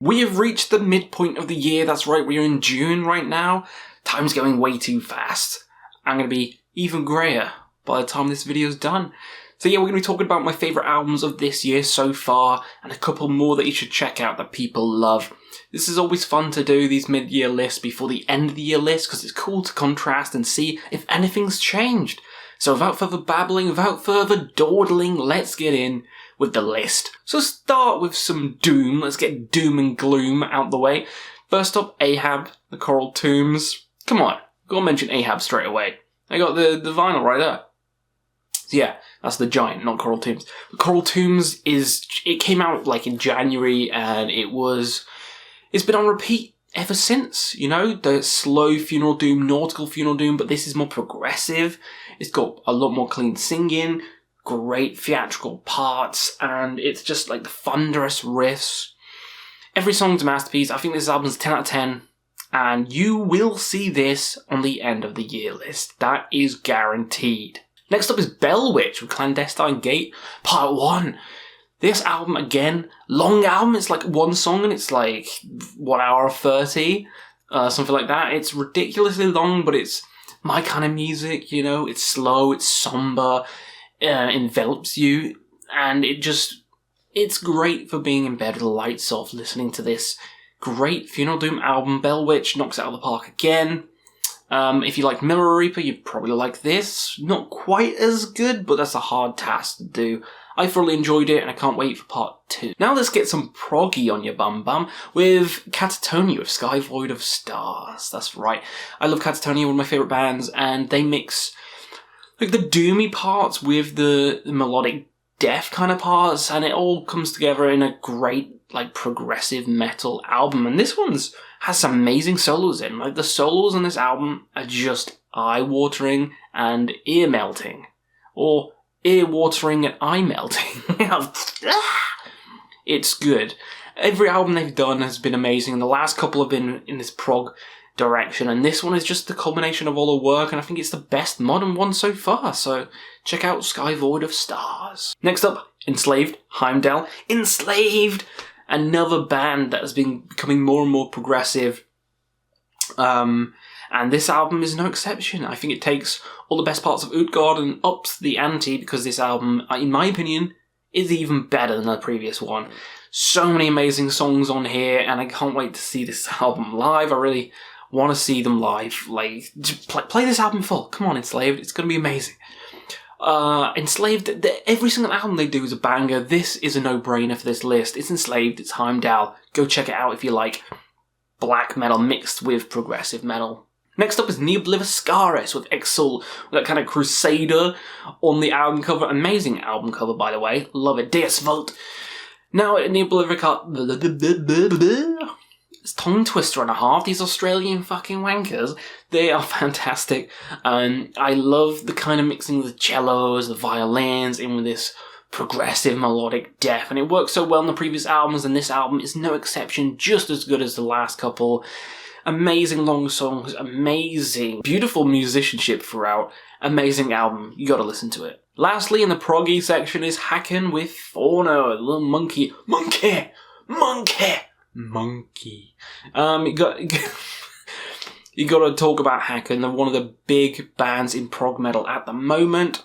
We have reached the midpoint of the year. That's right, we're in June right now. Time's going way too fast. I'm going to be even greyer by the time this video's done. So yeah, we're going to be talking about my favourite albums of this year so far, and a couple more that you should check out that people love. This is always fun to do, these mid-year lists before the end of the year list, because it's cool to contrast and see if anything's changed. So without further babbling, without further dawdling, let's get in with the list. So start with some doom. Let's get doom and gloom out the way. First up, Ahab, the Coral Tombs. Come on, gotta mention Ahab straight away. I got the vinyl right there. So yeah, that's the giant, not Coral Tombs. Coral Tombs it came out like in January, and it's been on repeat ever since, you know, the slow funeral doom, nautical funeral doom, but this is more progressive. It's got a lot more clean singing, great theatrical parts, and it's just like the thunderous riffs. Every song's a masterpiece. I think this album's 10 out of 10, and you will see this on the end of the year list. That is guaranteed. Next up is Bell Witch with Clandestine Gate Part 1. This album, again, long album. It's like one song and it's like 1 hour 30, something like that. It's ridiculously long, but it's my kind of music, you know. It's slow, it's somber, envelops you, and it's great for being in bed with the lights off, listening to this great funeral doom album. Bell Witch knocks it out of the park again. If you like Hellripper, you'd probably like this. Not quite as good, but that's a hard task to do. I thoroughly enjoyed it, and I can't wait for part 2. Now let's get some proggy on your bum bum with Catatonia with Sky Void of Stars. That's right. I love Catatonia, one of my favourite bands, and they mix like the doomy parts with the melodic death kind of parts, and it all comes together in a great like progressive metal album. And this one's has some amazing solos in. Like the solos on this album are just eye-watering and ear-melting. Or ear-watering and eye-melting. It's good. Every album they've done has been amazing, and the last couple have been in this prog direction, and this one is just the culmination of all the work, and I think it's the best modern one so far, so check out Sky Void of Stars. Next up, Enslaved, Heimdal. Enslaved! Another band that has been becoming more and more progressive, and this album is no exception. I think it takes all the best parts of Utgard and ups the ante, because this album, in my opinion, is even better than the previous one. So many amazing songs on here, and I can't wait to see this album live. I really want to see them live. Like, just play this album full. Come on, Enslaved. It's going to be amazing. Enslaved, every single album they do is a banger. This is a no-brainer for this list. It's Enslaved, it's Heimdal. Go check it out if you like black metal mixed with progressive metal. Next up is Noob Liver with exul, with that kind of crusader on the album cover. Amazing album cover, by the way. Love it. Deus Vult. Now, Noob Liver it's tongue twister and a half. These Australian fucking wankers, they are fantastic. I love the kind of mixing of the cellos, the violins, in with this progressive melodic death, and it works so well in the previous albums, and this album is no exception, just as good as the last couple. Amazing long songs, amazing, beautiful musicianship throughout, amazing album, you gotta listen to it. Lastly, in the proggy section is Haken with Fauna, a little monkey. You gotta talk about Haken. They're one of the big bands in prog metal at the moment.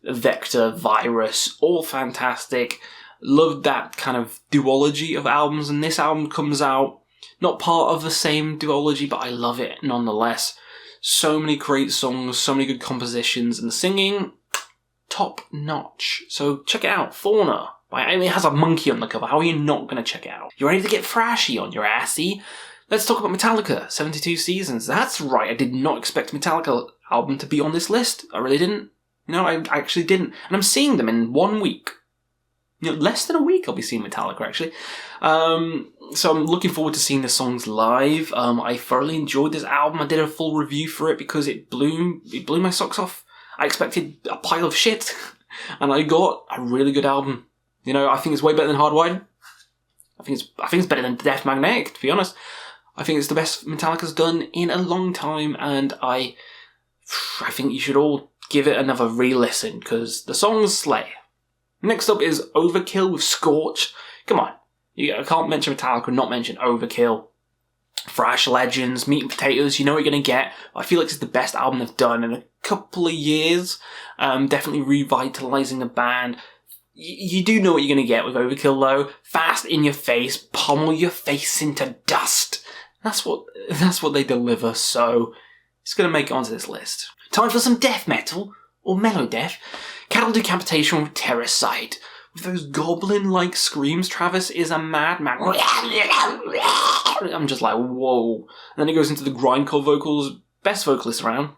Vector, Virus, all fantastic. Love that kind of duology of albums, and this album comes out not part of the same duology, but I love it nonetheless. So many great songs, so many good compositions, and the singing, top notch. So check it out, Fauna. I mean, it has a monkey on the cover. How are you not going to check it out? You ready to get thrashy on your assy? Let's talk about Metallica, 72 Seasons. That's right, I did not expect Metallica album to be on this list. I really didn't. No, I actually didn't. And I'm seeing them in 1 week. You know, less than a week I'll be seeing Metallica, actually. So I'm looking forward to seeing the songs live. I thoroughly enjoyed this album. I did a full review for it because it blew my socks off. I expected a pile of shit, and I got a really good album. You know, I think it's way better than Hardwired. I think it's better than Death Magnetic, to be honest. I think it's the best Metallica's done in a long time, and I think you should all give it another re-listen, because the songs slay. Next up is Overkill with Scorched. Come on, I can't mention Metallica and not mention Overkill. Thrash Legends, Meat and Potatoes, you know what you're going to get. I feel like it's the best album they've done in a couple of years. Definitely revitalising the band. You do know what you're going to get with Overkill though. Fast in your face, pummel your face into dust. That's what they deliver, so it's going to make it onto this list. Time for some death metal, or mellow death. Cattle Decapitation with Terrasite. With those goblin-like screams, Travis is a madman. I'm just like, whoa. And then it goes into the grindcore vocals. Best vocalist around.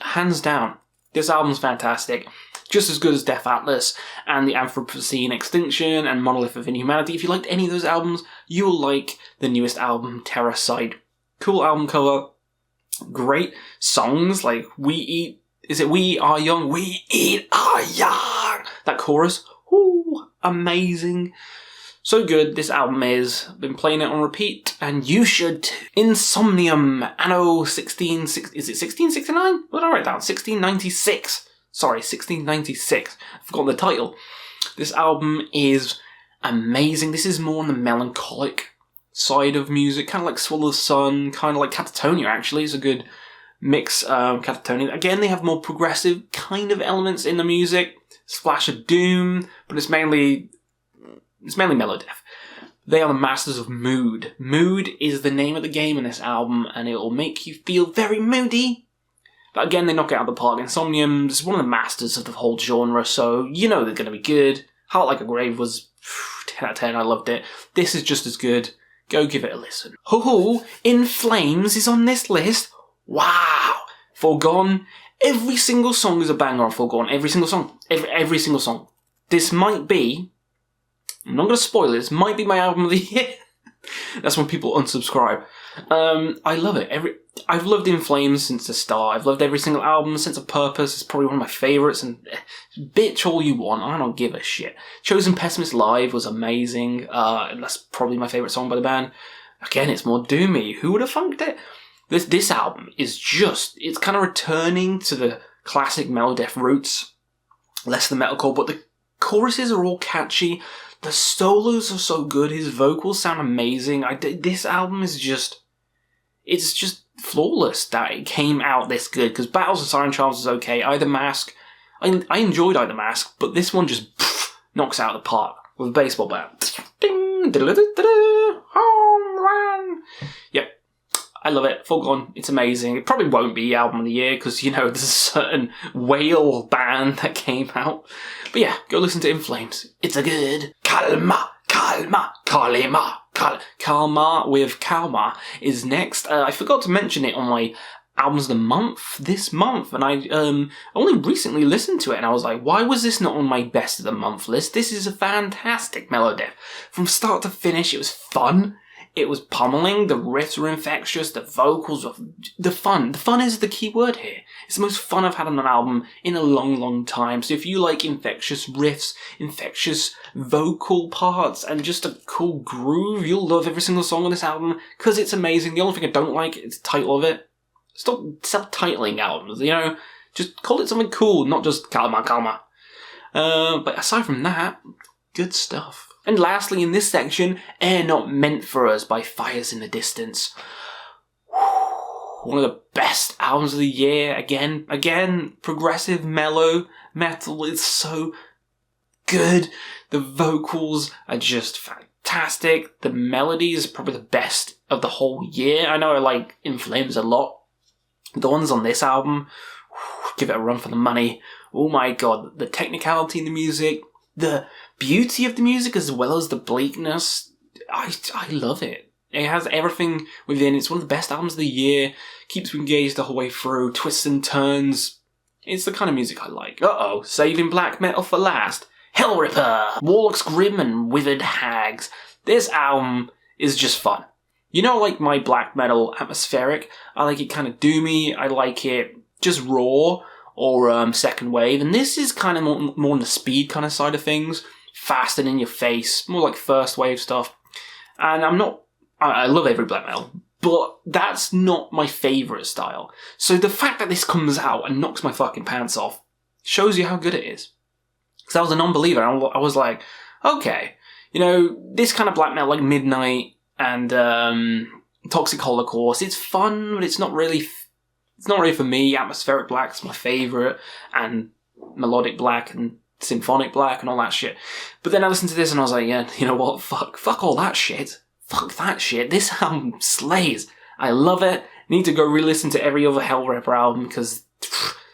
Hands down. This album's fantastic. Just as good as Death Atlas and the Anthropocene Extinction and Monolith of Inhumanity. If you liked any of those albums, you will like the newest album, Terrasite. Cool album cover. Great songs like We Are Young? We Eat Our Young! That chorus. Ooh, amazing. So good this album is. Been playing it on repeat, and you should too. Insomnium, anno 1669? What did I write down? 1696. Sorry, 1696. I've forgotten the title. This album is amazing. This is more on the melancholic side of music, kind of like Swallow the Sun, kind of like Catatonia actually. It's a good mix. Catatonia. Again, they have more progressive kind of elements in the music. Splash of doom, but it's mainly mellow death. They are the masters of mood. Mood is the name of the game in this album, and it will make you feel very moody. But again, they knock it out of the park. Insomnium is one of the masters of the whole genre, so you know they're going to be good. Heart Like a Grave was 10 out of 10, I loved it. This is just as good. Go give it a listen. Ho-ho, In Flames is on this list. Wow. Forgone. Every single song is a banger on Forgone. Every single song. Every single song. This might be, I'm not going to spoil it, this might be my album of the year. That's when people unsubscribe. I love it. I've loved In Flames since the start. I've loved every single album. Sense of Purpose is probably one of my favourites. And bitch all you want, I don't give a shit. Chosen Pessimist Live was amazing. That's probably my favourite song by the band. Again, it's more doomy. Who would have funked it? This album is just, it's kind of returning to the classic mellow death roots. Less than metalcore, but the choruses are all catchy. The solos are so good. His vocals sound amazing. This album is just, it's just flawless that it came out this good. Because Battles of Siren Charms is okay. Either Mask, I enjoyed Either Mask, but this one just knocks out of the park with a baseball bat. Ding, home run. Yep. I love it. Forgone. It's amazing. It probably won't be album of the year because, you know, there's a certain whale band that came out. But yeah, go listen to In Flames. It's a good. Kalmah with Kalmah is next. I forgot to mention it on my albums of the month this month, and I only recently listened to it, and I was like, why was this not on my best of the month list? This is a fantastic mellow death. From start to finish, it was fun. It was pummeling, the riffs were infectious, the vocals were... The fun. The fun is the key word here. It's the most fun I've had on an album in a long, long time. So if you like infectious riffs, infectious vocal parts, and just a cool groove, you'll love every single song on this album, because it's amazing. The only thing I don't like is the title of it. Stop subtitling albums, you know? Just call it something cool, not just kalmah. But aside from that, good stuff. And lastly, in this section, Air Not Meant For Us by Fires in the Distance. One of the best albums of the year. Again, progressive, mellow metal. It's so good. The vocals are just fantastic. The melody is probably the best of the whole year. I know I like In Flames a lot. The ones on this album, give it a run for the money. Oh my god, the technicality in the music, the beauty of the music as well as the bleakness, I love it. It has everything within. It's one of the best albums of the year. Keeps me engaged the whole way through. Twists and turns. It's the kind of music I like. Uh-oh, saving black metal for last. Hellripper! Warlocks Grim and Withered Hags. This album is just fun. You know, like my black metal atmospheric, I like it kind of doomy. I like it just raw or second wave. And this is kind of more on the speed kind of side of things. Fast and in your face, more like first wave stuff. And I love every black metal, but that's not my favourite style. So the fact that this comes out and knocks my fucking pants off shows you how good it is. Because I was a non-believer, and I was like, okay, You know, this kind of black metal, like Midnight and Toxic Holocaust, it's fun, but it's not really for me. Atmospheric Black's my favourite, and Melodic Black and Symphonic Black and all that shit. But then I listened to this and I was like, yeah, you know what, fuck all that shit. Fuck that shit. This album slays. I love it. Need to go re-listen to every other Hellripper album because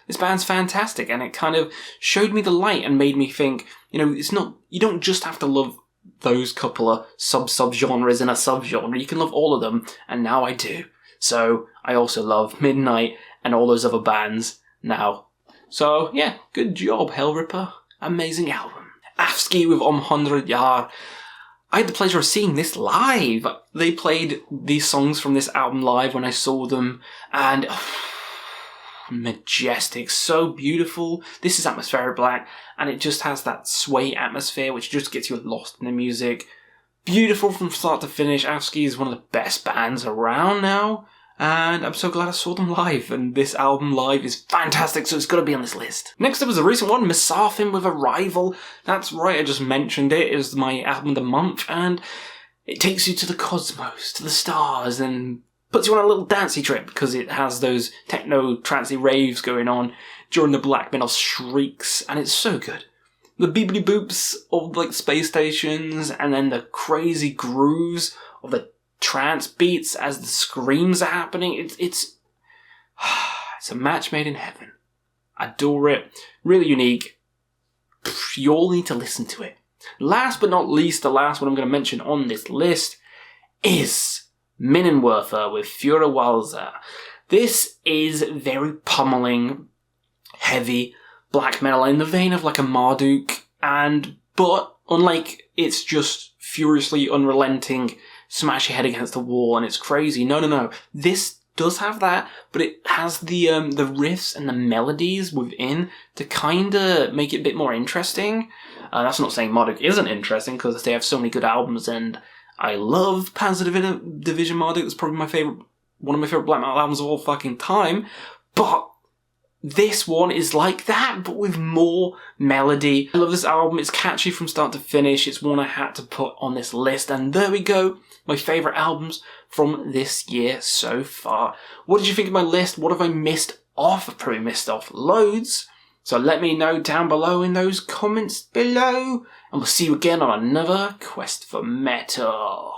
this band's fantastic, and it kind of showed me the light and made me think, you know, you don't just have to love those couple of sub-genres in a sub-genre. You can love all of them, and now I do. So I also love Midnight and all those other bands now. So yeah, good job, Hellripper. Amazing album. Afsky with hundrede. I had the pleasure of seeing this live. They played these songs from this album live when I saw them, and majestic, so beautiful. This is Atmospheric Black, and it just has that sway atmosphere which just gets you lost in the music. Beautiful from start to finish. Afsky is one of the best bands around now, and I'm so glad I saw them live, and this album live is fantastic, so it's got to be on this list. Next up was a recent one, Mesarthim with Arrival. That's right, I just mentioned it. It was my album of the month, and it takes you to the cosmos, to the stars, and puts you on a little dancey trip because it has those techno trancey raves going on during the black metal shrieks, and it's so good. The beepity boops of like space stations, and then the crazy grooves of the trance beats as the screams are happening. It's a match made in heaven. Adore it. Really unique. You all need to listen to it. Last but not least, the last one I'm going to mention on this list is Minenwerfer with Fiora Walls. This is very pummeling, heavy black metal in the vein of like a Marduk, but unlike it's just furiously unrelenting, smash your head against the wall and it's crazy. No. This does have that, but it has the riffs and the melodies within to kind of make it a bit more interesting. That's not saying Marduk isn't interesting, because they have so many good albums, and I love Panzer Division Marduk. It's probably one of my favourite black metal albums of all fucking time. But this one is like that, but with more melody. I love this album. It's catchy from start to finish. It's one I had to put on this list. And there we go. My favourite albums from this year so far. What did you think of my list? What have I missed off? I've probably missed off loads. So let me know down below in those comments below. And we'll see you again on another Quest for Metal.